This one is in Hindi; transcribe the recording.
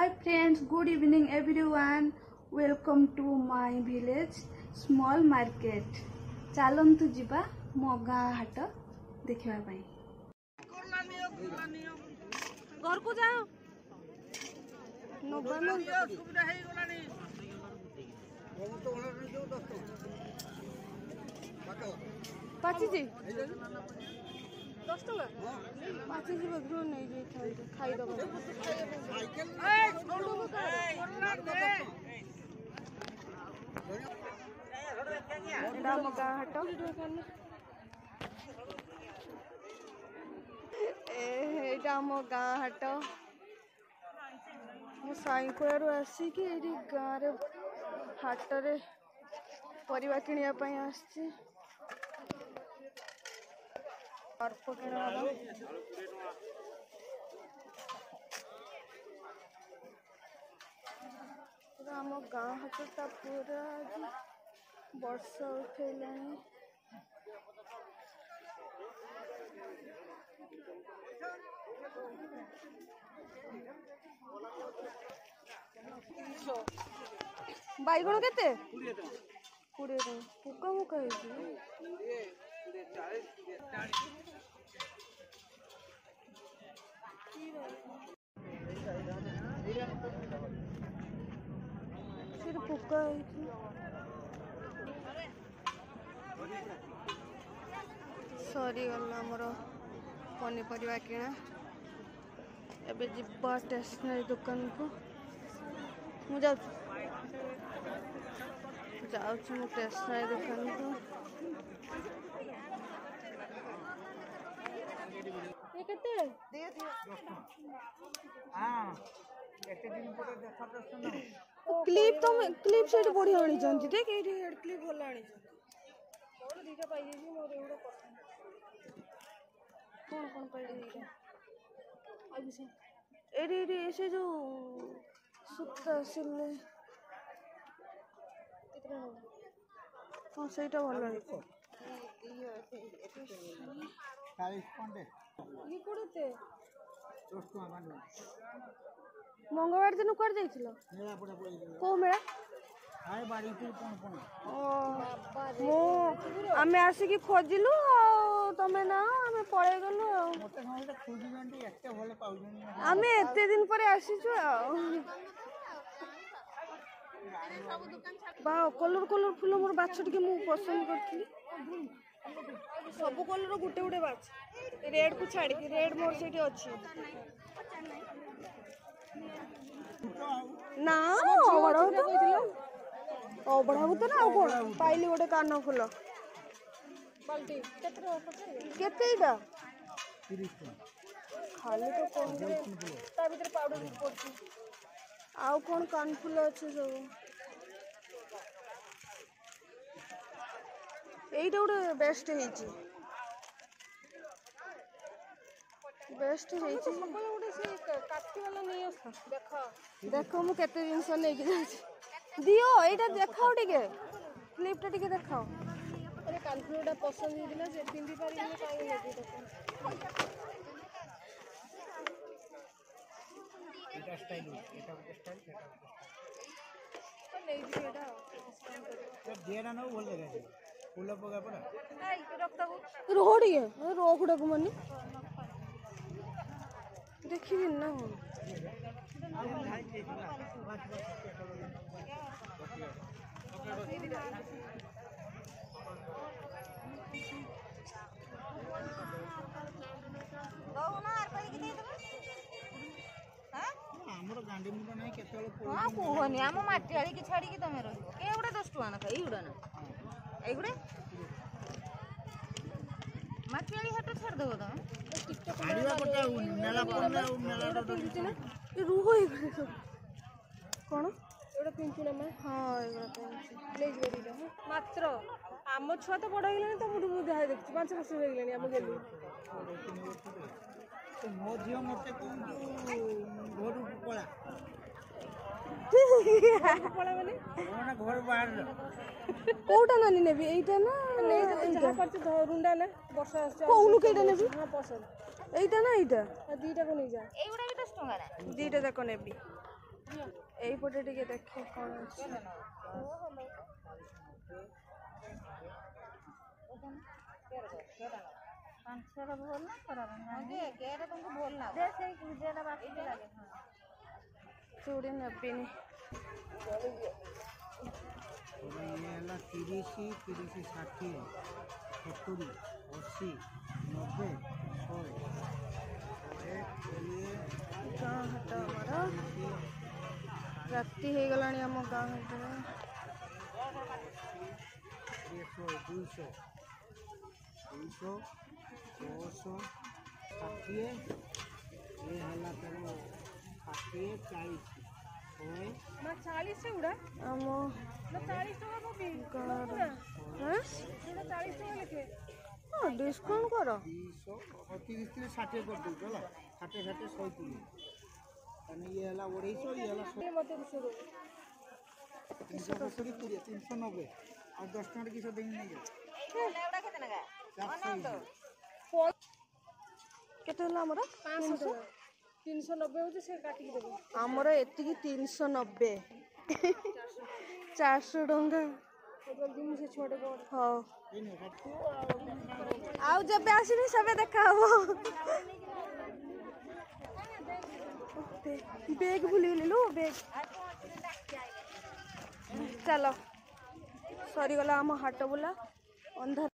Hi friends, good evening everyone. Welcome to my village small market. चलतु जीवा मो गाँ हाट देखा घर को जाओ पाची 10 टका पाची नहीं खाईदब गाँ हाट एटा आम गाँ हाट मु साईकुआरू आसिकी गाँव रे हाटरे परिवा किनिया आसी अर्प किणा आम गाँ हाटटा पूरा वर्षा उठेलानी बैगण केते 20 टଙ୍କା पुका मुका पुका सरी गला मोर पनीपरिया किणा एबे जिब्बा स्टेशनरी दुकान को मु जाऊँ स्टेशनरी दुकान को ये केते क्लिप तो क्लिप सेट बढ़िया आनी चंती ठीक है हेड क्लिप भला आनी चंती मोर दीटा पाई जे मोर एवडा पसंद कौन पाई दीटा आबि से एडी ऐसे जो सुत्ता सिले कितना हां सेटा भला ये कोडते मंगलवार दिन कर जाइथिलो को मेला आमे आसिकी खोजिलु तमे ना आमे पळे गलु आमे एते दिन परे आसीछु बा कलर फुल मोर बाछ टिके मु पसंद करथली सब कलर गुटे गुटे बाछ रेड को छाड़ी रेड मोर सेठी अछि ना बड़ा तो कइथिलो ओ बड़ा तो ना कोन पाइली गोटे कान फुल बाल्टी केते इटा 30 टका खाली तो कोन ता भीतर पाउडर पड़छि आउ कोन कान फुल अछि सब एइटा गोटे बेस्ट हेछि गोटे से काठी वाला नहीं आसा देखो मु केते जिंस नै कि जाछि दियो एटा देखाओ टिके क्लिपटा टिके देखाओ अरे कानफुलटा पसंद हिदिला जे पिंदी पारि नै काई नै देखो एटा स्टाइल एटा स्टाइल नै दिएटा जेना न बोल दे फूल पगा पड़ा आई रक्ता को रोडी है रोकुडा को मनी देखिए ना हमरो गांडी मुंडा नहीं केतल हां कोहनी हम माटियाली की छाड़ी की तमे रहिबो के उडा 10 टका ना खाई उडा ना एगुडे माटियाली हट छाड़ देबो तमे आड़िया पटा मेला पने मेला पिंची ना ये रुहो एगुडे सब कोन एडा पिंची ना मैं हां एगुडा पिंची ले जरीडा मात्र आम छुआ तो बड़ हेलानी तो मुडु मुडु हाय देखछि 5 वर्ष हो गेलानी हम गेली तो मो जियो मते कोन घर पळा पळा माने ओना घर बाहर कोटा नानी नेबी एइटा ना नै जहा परछ रुंडा ना वर्षा आछ कोउनु केटा नेबी हां पसंद एइटा ना एइटा दीटा को नै जा एइगुडा भी 10 टका ना दीटा जाको नेबी এইপଟେ ଟିକେ ଦେଖେ କ'ଣ ଅଛି। ଚୁଡ଼ି ନେବିନି। ये है 30 30 60 70 80 90 100 ଗାଁ ହାଟ ଆମର ରାତି ହେଇଗଲାଣି ଆମ ଗାଁ ହାଟରେ। 100 200 300 400 60 ये है तेरो 60 40 40 ଗୁଡ଼ା ଆମ 40 ଟଙ୍କା ହଁ ଡିସକାଉଣ୍ଟ କର। 230 60 कर दो चला 60 60 100 किलो यानी ये हला 250 ये हला 370 390 और 10 टका किसो देई नहीं जा କେତେ ହେଲା ଆମର 500 390 ହଉଛି ସେ କାଟିକି ଦେବ। ଆମର ଏତିକି 390 400 ଟଙ୍କା। ହଉ ଆଉ ଯେବେ ଆସିବି ସେବେ ଦେଖା ହବ। ବେଗ ଭୁଲିଗଲି ଲୋ ବେଗ। ଚାଲ ସରିଗଲା ଆମ ହାଟ ବୁଲା ଅନ୍ଧାର।